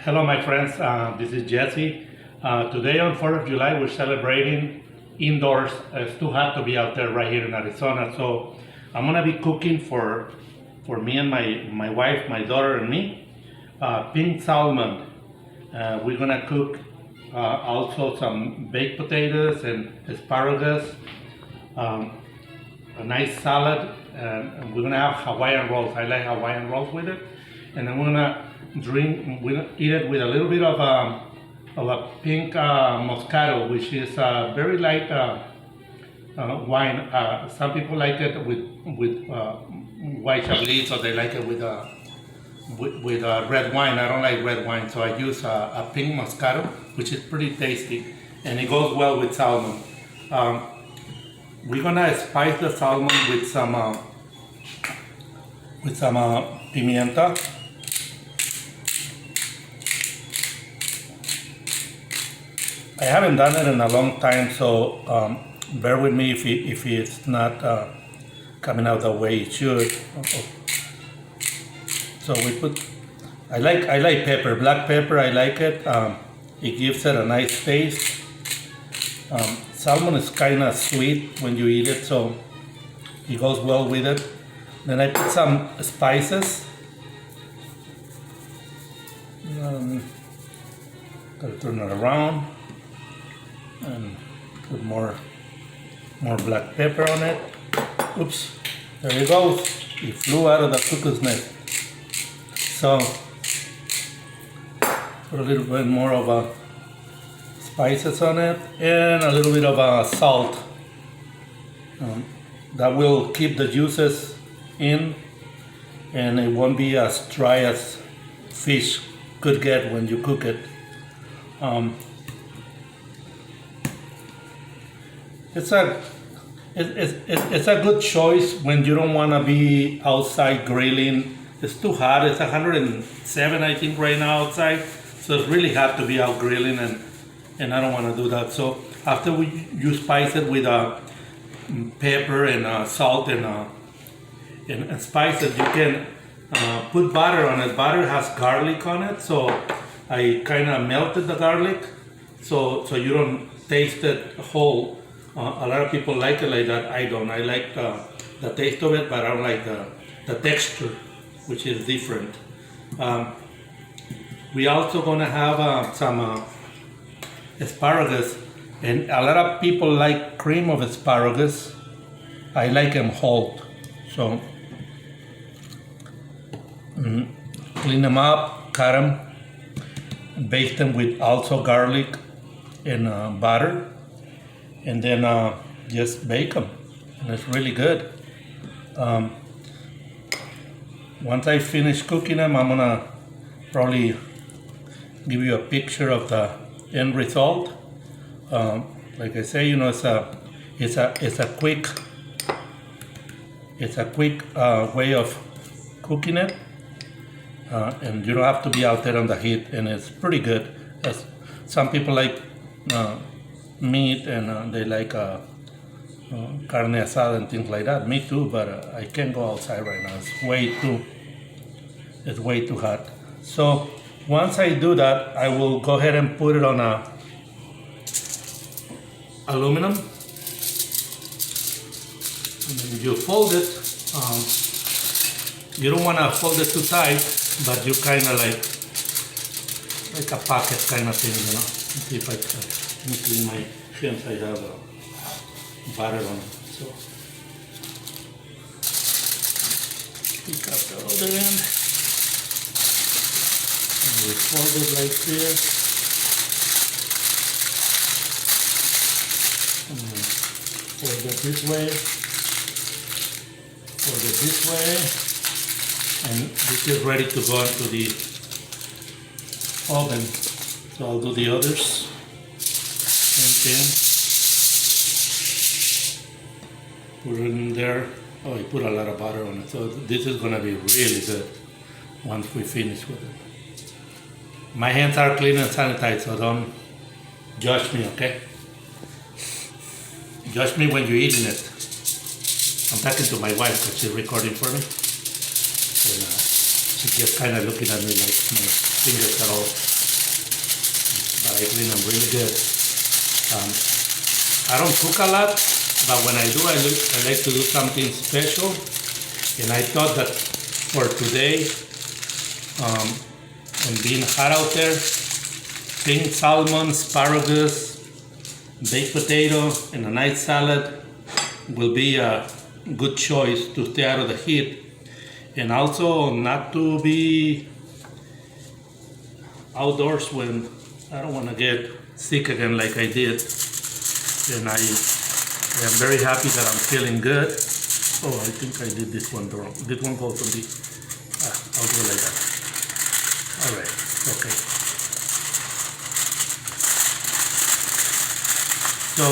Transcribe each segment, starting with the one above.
Hello, my friends. This is Jesse. Today on 4th of July, we're celebrating indoors. It's too hot to be out there right here in Arizona. So I'm gonna be cooking for me and my wife, my daughter, and me. Pink salmon. We're gonna cook also some baked potatoes and asparagus. A nice salad, and we're gonna have Hawaiian rolls. I like Hawaiian rolls with it, and then we're gonna eat it with a little bit of a pink Moscato, which is very light wine. Some people like it with white Chablis, or they like it with red wine. I don't like red wine, so I use a pink Moscato, which is pretty tasty, and it goes well with salmon. We're gonna spice the salmon with some pimienta. I haven't done it in a long time, so bear with me if it's not coming out the way it should. So we put. I like pepper, black pepper. I like it. It gives it a nice taste. Salmon is kind of sweet when you eat it, so it goes well with it. Then I put some spices. Gotta turn it around and put more black pepper on it. Oops, there it goes. It flew out of the cuckoo's nest. So put a little bit more of spices on it and a little bit of salt. That will keep the juices in, and it won't be as dry as fish could get when you cook it. It's a good choice when you don't want to be outside grilling. It's too hot. It's 107, I think, right now outside, so it's really hot to be out grilling, and I don't want to do that. So after you spice it with pepper and salt and spices, you can put butter on it. Butter has garlic on it, so I kind of melted the garlic, so you don't taste it whole. A lot of people like it like that. I don't. I like the taste of it, but I don't like the texture, which is different. We also gonna have some asparagus, and a lot of people like cream of asparagus. I like them whole, so clean them up, cut them, baste them with also garlic and butter, and then just bake them, and it's really good. Once I finish cooking them, I'm gonna probably give you a picture of the end result. Like I say, you know, it's a quick way of cooking it, and you don't have to be out there on the heat, and it's pretty good. Some people like meat, and they like carne asada and things like that. Me too, but I can't go outside right now. It's way too hot. So once I do that, I will go ahead and put it on a aluminum, and then you fold it. You don't want to fold it too tight, but you kind of like a pocket kind of thing, you know. Let's see if I can clean my hands. I have butter on it, so pick up the other end, and we fold it like this. And then fold it this way, and this is ready to go into the oven. So I'll do the others. Okay. Put it in there. Oh, I put a lot of butter on it, so this is gonna be really good once we finish with it. My hands are clean and sanitized, so don't judge me, okay? Judge me when you're eating it. I'm talking to my wife because she's recording for me. And, she's just kind of looking at me like my fingers are all I clean them really good. I don't cook a lot, but when I do, I like to do something special. And I thought that for today, and being hot out there, pink salmon, asparagus, baked potato, and a nice salad will be a good choice to stay out of the heat. And also not to be outdoors when I don't want to get sick again like I did. And I am very happy that I'm feeling good. Oh, I think I did this one wrong. This one goes on the, I'll do it like that. All right, okay. So,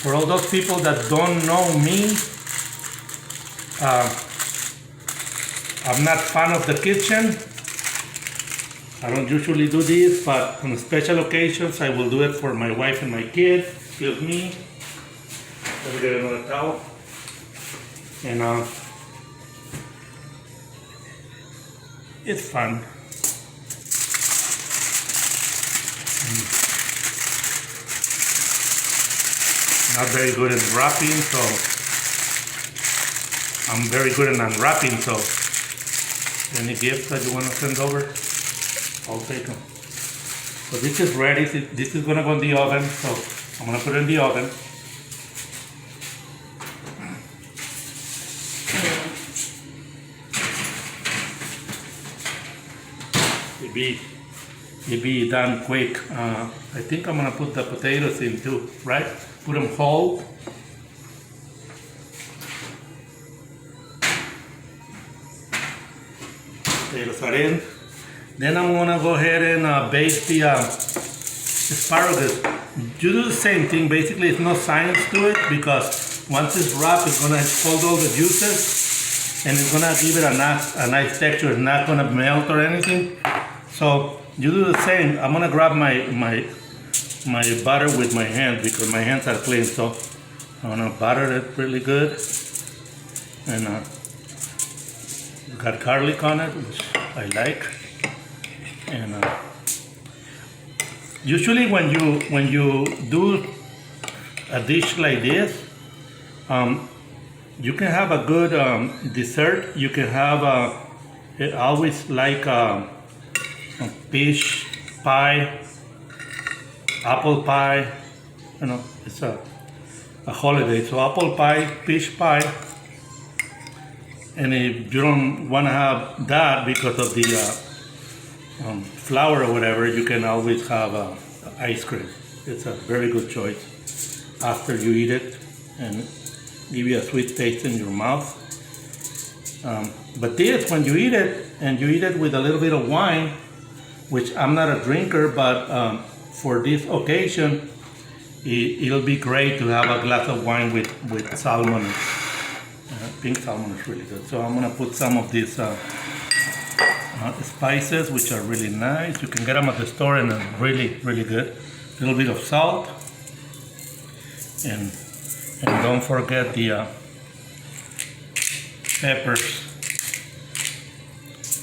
for all those people that don't know me, I'm not fan of the kitchen. I don't usually do this, but on special occasions I will do it for my wife and my kid. Excuse me. Let me get another towel. And it's fun. Not very good at wrapping, so I'm very good at unwrapping, so any gifts that you want to send over, I'll take them. So this is ready. This is going to go in the oven, so I'm going to put it in the oven. It'll be done quick. I think I'm going to put the potatoes in too, right? Put them whole. Potatoes are in. Then I'm gonna go ahead and bake the asparagus. You do the same thing. Basically, it's no science to it because once it's wrapped, it's gonna hold all the juices and it's gonna give it a nice texture. It's not gonna melt or anything. So you do the same. I'm gonna grab my butter with my hand because my hands are clean. So I'm gonna butter it really good, and got garlic on it, which I like. And usually when you do a dish like this, you can have a good dessert. You can have I always like a peach pie, apple pie. You know, it's a holiday, so apple pie, peach pie. And if you don't want to have that because of the flour or whatever, you can always have ice cream. It's a very good choice after you eat it and give you a sweet taste in your mouth. But this, when you eat it, and you eat it with a little bit of wine, which I'm not a drinker, but for this occasion, it'll be great to have a glass of wine with salmon. Pink salmon is really good. So I'm gonna put some of these spices, which are really nice. You can get them at the store and they're really, really good. A little bit of salt, and don't forget the peppers.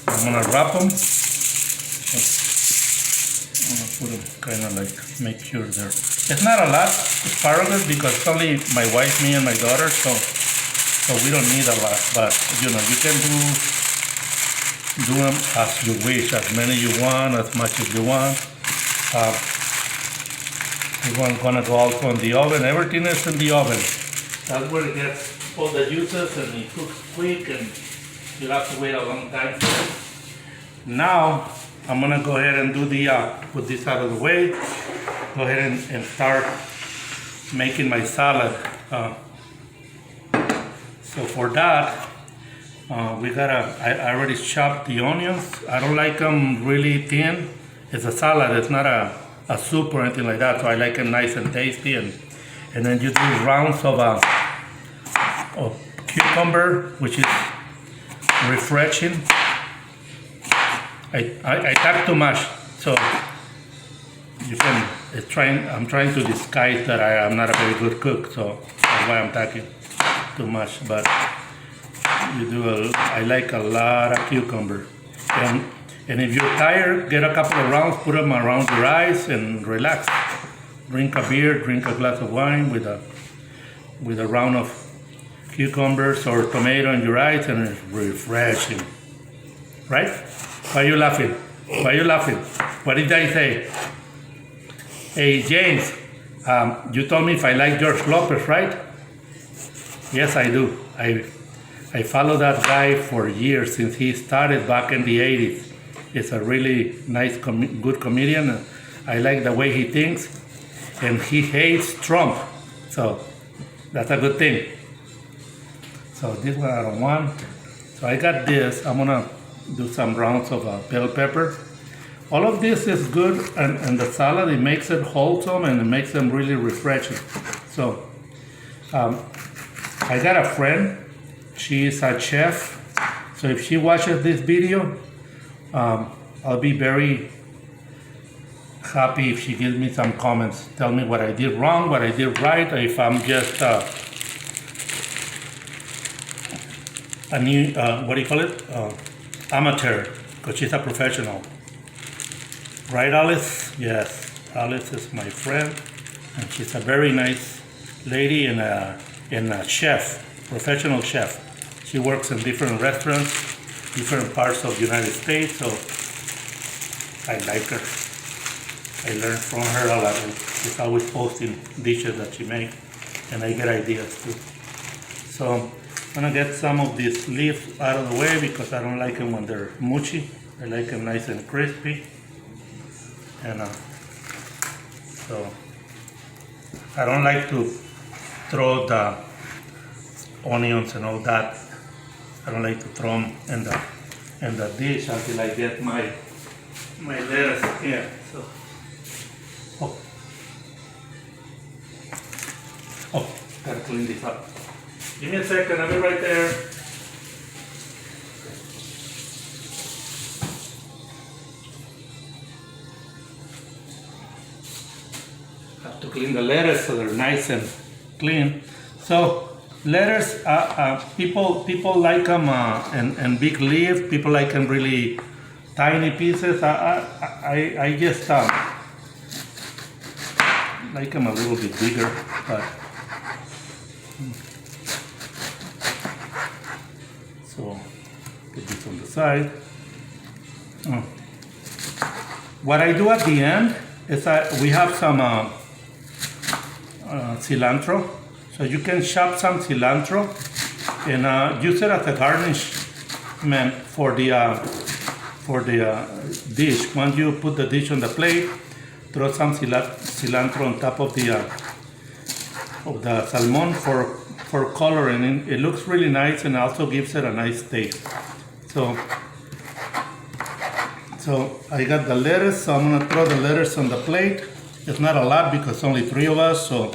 I'm gonna wrap them. I'm gonna put them kind of like, make sure they're. It's not a lot asparagus because it's only my wife, me, and my daughter, so we don't need a lot. But you know, you can do them as you wish, as many you want, as much as you want. We're gonna go also in the oven. Everything is in the oven. That's where it gets all the juices and it cooks quick, and you have to wait a long time for it. Now I'm gonna go ahead and do the put this out of the way. Go ahead and start making my salad. So for that, I already chopped the onions. I don't like them really thin. It's a salad. It's not a soup or anything like that. So I like it nice and tasty. And then you do rounds of cucumber, which is refreshing. I talk too much, so you can. I'm trying to disguise that I am not a very good cook, so that's why I'm talking too much. But I like a lot of cucumber, and And if you're tired, get a couple of rounds, put them around your eyes, and relax. Drink a beer, drink a glass of wine with a round of cucumbers or tomato in your eyes, and it's refreshing. Right? Why are you laughing? Why are you laughing? What did I say? Hey, James, you told me if I like George Lopez, right? Yes, I do. I follow that guy for years since he started back in the 80s. He's a really nice, good comedian. I like the way he thinks, and he hates Trump. So that's a good thing. So this one I don't want. So I got this. I'm gonna do some rounds of bell pepper. All of this is good, and the salad, it makes it wholesome and it makes them really refreshing. So I got a friend. She is a chef. So if she watches this video, I'll be very happy if she gives me some comments. Tell me what I did wrong, what I did right, if I'm just a new, what do you call it? Amateur, because she's a professional. Right, Alice? Yes, Alice is my friend, and she's a very nice lady and a chef, professional chef. She works in different restaurants, different parts of the United States, so I like her. I learn from her a lot. She's always posting dishes that she makes, and I get ideas too. So I'm gonna get some of these leaves out of the way because I don't like them when they're mushy. I like them nice and crispy. And so I don't like to throw the onions and all that. I don't like to throw them in the dish until I get my lettuce here. So, gotta clean this up. Give me a second. I'll be right there. Have to clean the lettuce so they're nice and clean. So lettuce, people like them in big leaf. People like them really tiny pieces. I just like them a little bit bigger, but so put this on the side. What I do at the end is we have some cilantro. So you can chop some cilantro and use it as a garnishment for the dish. Once you put the dish on the plate, throw some cilantro on top of the salmon for color, and it looks really nice and also gives it a nice taste. So I got the lettuce, so I'm gonna throw the lettuce on the plate. It's not a lot because only 3 of us, so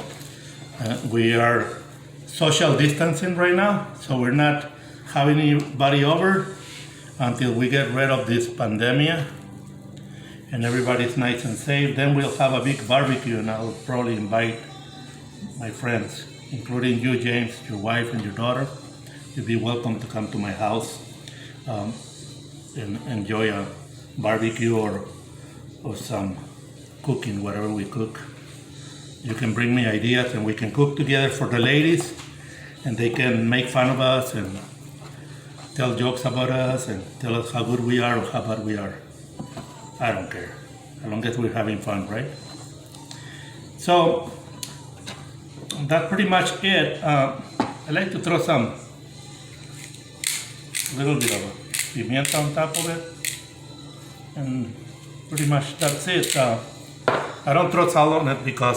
we are social distancing right now, so we're not having anybody over until we get rid of this pandemic and everybody's nice and safe. Then we'll have a big barbecue, and I'll probably invite my friends, including you, James, your wife, and your daughter. You'll be welcome to come to my house and enjoy a barbecue or some cooking, whatever we cook. You can bring me ideas and we can cook together for the ladies, and they can make fun of us and tell jokes about us and tell us how good we are or how bad we are. I don't care, as long as we're having fun, right? So that's pretty much it. I like to throw a little bit of pimienta on top of it, and pretty much that's it. I don't throw salt on it because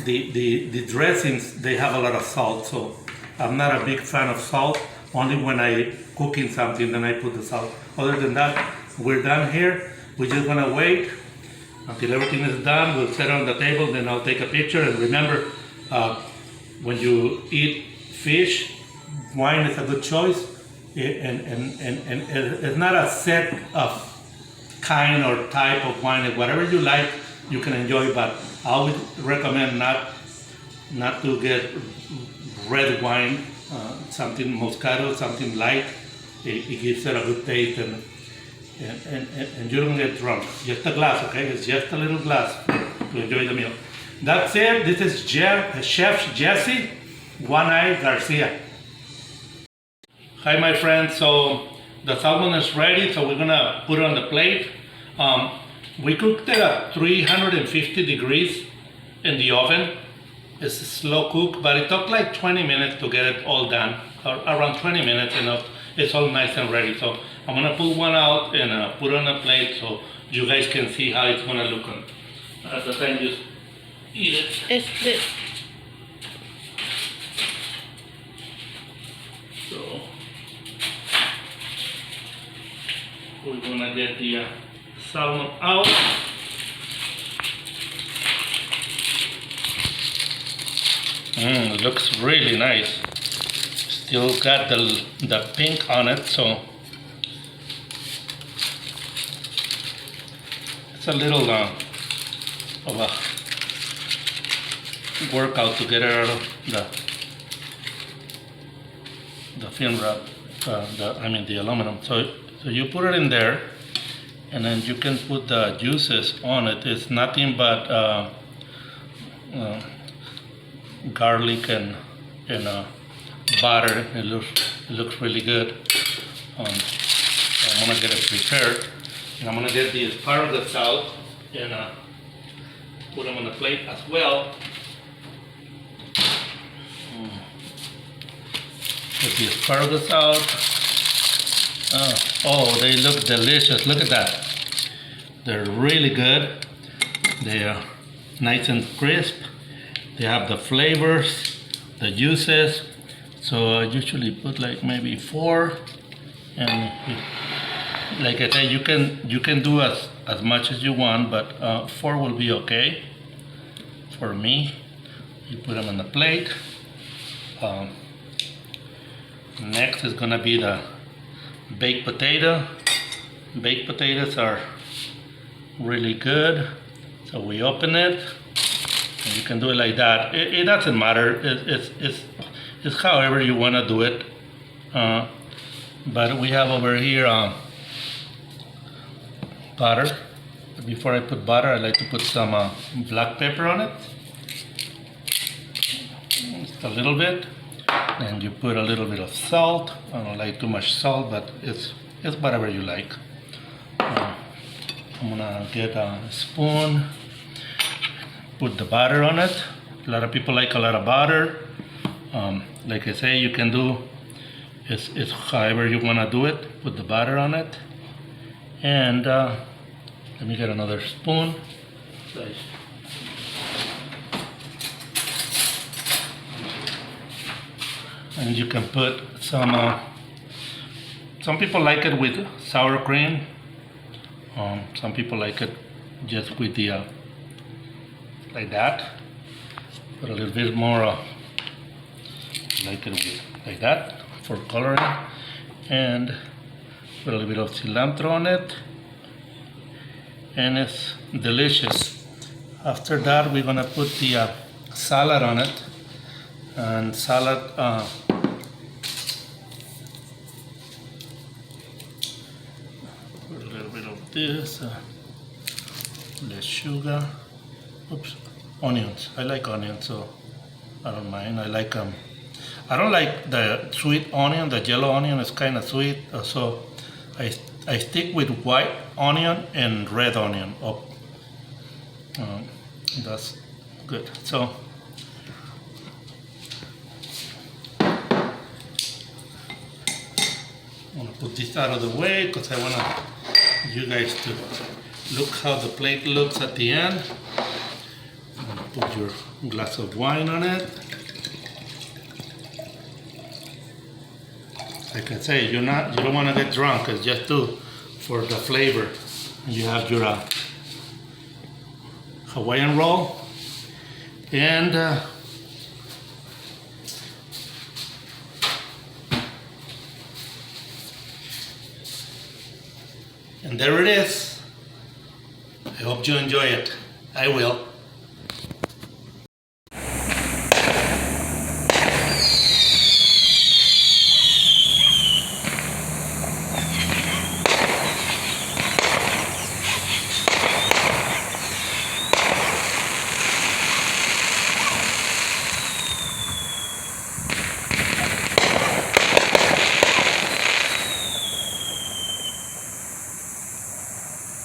the dressings, they have a lot of salt, so I'm not a big fan of salt. Only when I cooking something, then I put the salt. Other than that, we're done here. We're just gonna wait until everything is done. We'll set it on the table, then I'll take a picture. And remember, when you eat fish, wine is a good choice. And it's not a set of kind or type of wine. Whatever you like, you can enjoy, but I always recommend not to get red wine, something Moscato, something light, it gives it a good taste, and you don't get drunk. Just a glass, okay? It's just a little glass to enjoy the meal. That's it. This is Chef Jesse One Eye Garcia. Hi, my friends. So the salmon is ready, so we're gonna put it on the plate. We cooked it at 350 degrees in the oven. It's a slow cook, but it took like 20 minutes to get it all done. Around 20 minutes, and it's all nice and ready. So I'm gonna pull one out and put it on a plate so you guys can see how it's gonna look on at the time you eat it. So we're gonna get the salmon out. It looks really nice. Still got the pink on it, so it's a little of a workout to get it out of the film wrap, the aluminum. So you put it in there, and then you can put the juices on it. It's nothing but garlic and butter. It looks really good. So I'm gonna get it prepared, and I'm gonna get the asparagus out and put them on the plate as well. Get the asparagus out. Oh, they look delicious. Look at that. They're really good. They are nice and crisp. They have the flavors, the juices. So I usually put like maybe 4, and like I said, you can do as much as you want, but 4 will be okay for me. You put them on the plate. Next is gonna be the baked potato. Baked potatoes are really good. So we open it. And you can do it like that. It doesn't matter. It's however you want to do it. But we have over here butter. Before I put butter, I like to put some black pepper on it. Just a little bit. And you put a little bit of salt. I don't like too much salt, but it's whatever you like. I'm gonna get a spoon. Put the butter on it. A lot of people like a lot of butter. Like I say, you can do it's however you want to do it. Put the butter on it, and let me get another spoon. And you can put some. Some people like it with sour cream. Some people like it just with the like that. Put a little bit more like it with like that for coloring, and put a little bit of cilantro on it, and it's delicious. After that, we're gonna put the salad on it, and salad put a little bit of this, the sugar. Oops, onions. I like onions, so I don't mind. I like I don't like the sweet onion. The yellow onion is kind of sweet, so I stick with white onion and red onion. That's good. So I'm gonna put this out of the way because I want you guys to look how the plate looks at the end. Put your glass of wine on it. Like I say, you don't want to get drunk. It's just for the flavor. You have your Hawaiian roll, and there it is. I hope you enjoy it. I will.